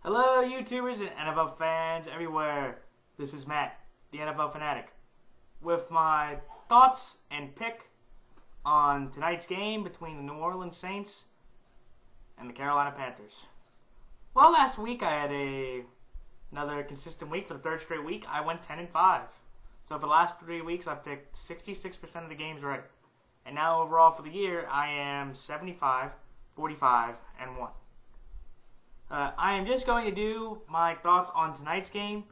Hello, YouTubers and NFL fans everywhere. This is Matt, the NFL Fanatic, with my thoughts and pick on tonight's game between the New Orleans Saints and the Carolina Panthers. Well, last week I had another consistent week. For the third straight week, I went 10-5. So for the last 3 weeks, I've picked 66% of the games right. And now overall for the year, I am 75, 45, and 1. I am just going to do my thoughts on tonight's game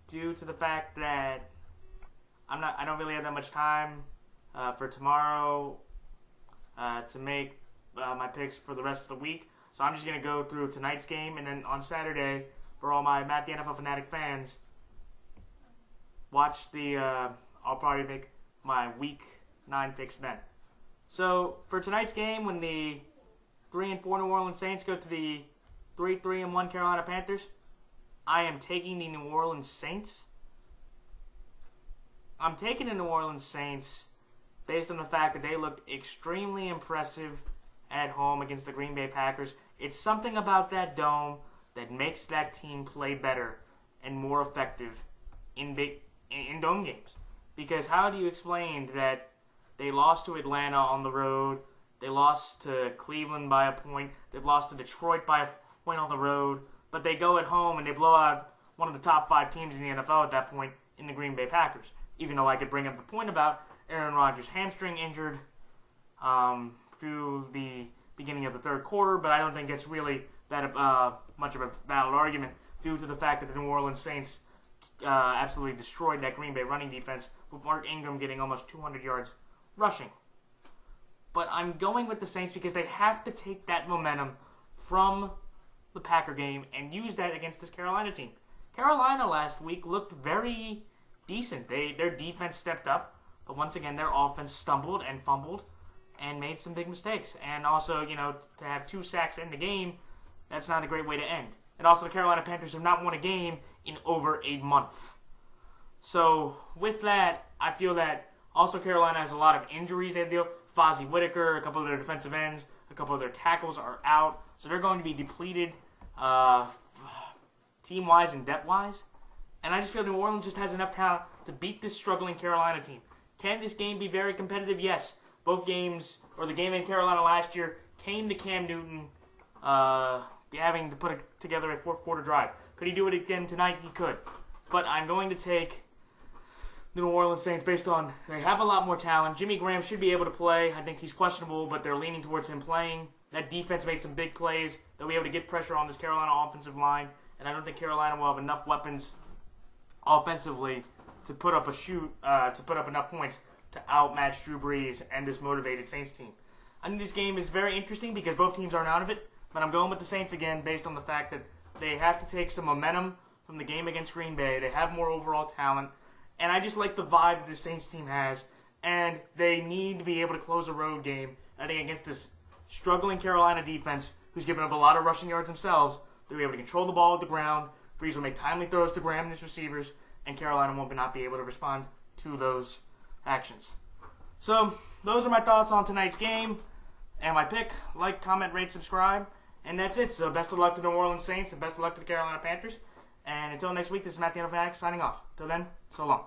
due to the fact that I don't really have that much time for tomorrow to make my picks for the rest of the week. So I'm just going to go through tonight's game, and then on Saturday, for all my Matt the NFL Fanatic fans, watch I'll probably make my Week 9 picks then. So for tonight's game, when the 3-4 New Orleans Saints go to the 3-1 Carolina Panthers, I am taking the New Orleans Saints. I'm taking the New Orleans Saints based on the fact that they looked extremely impressive at home against the Green Bay Packers. It's something about that dome that makes that team play better and more effective in dome games. Because how do you explain that they lost to Atlanta on the road, they lost to Cleveland by a point, they've lost to Detroit by a point on the road, but they go at home and they blow out one of the top 5 teams in the NFL at that point in the Green Bay Packers. Even though I could bring up the point about Aaron Rodgers' hamstring injured through the beginning of the third quarter, but I don't think it's really that much of a valid argument due to the fact that the New Orleans Saints absolutely destroyed that Green Bay running defense, with Mark Ingram getting almost 200 yards rushing. But I'm going with the Saints because they have to take that momentum from the Packer game and use that against this Carolina team. Carolina last week looked very decent. Their defense stepped up, but once again their offense stumbled and fumbled and made some big mistakes. And also, to have 2 sacks in the game, that's not a great way to end. And also the Carolina Panthers have not won a game in over a month. So with that, I feel that also Carolina has a lot of injuries they deal. Fozzie Whitaker, a couple of their defensive ends, a couple of their tackles are out. So they're going to be depleted team-wise and depth-wise. And I just feel New Orleans just has enough talent to beat this struggling Carolina team. Can this game be very competitive? Yes. Both games, or the game in Carolina last year, came to Cam Newton having to put together a fourth quarter drive. Could he do it again tonight? He could. But I'm going to take the New Orleans Saints based on they have a lot more talent. Jimmy Graham should be able to play. I think he's questionable, but they're leaning towards him playing. That defense made some big plays. They'll be able to get pressure on this Carolina offensive line, and I don't think Carolina will have enough weapons offensively to put up enough points to outmatch Drew Brees and this motivated Saints team. I think this game is very interesting because both teams aren't out of it, but I'm going with the Saints again based on the fact that they have to take some momentum from the game against Green Bay. They have more overall talent, and I just like the vibe that the Saints team has, and they need to be able to close a road game, I think, against this struggling Carolina defense who's given up a lot of rushing yards themselves. They'll be able to control the ball at the ground. Brees will make timely throws to Graham and his receivers, and Carolina will not be able to respond to those actions. So, those are my thoughts on tonight's game and my pick. Like, comment, rate, subscribe, and that's it. So, best of luck to the New Orleans Saints and best of luck to the Carolina Panthers. And until next week, this is Matt the NFL Fanatic signing off. Till then, so long.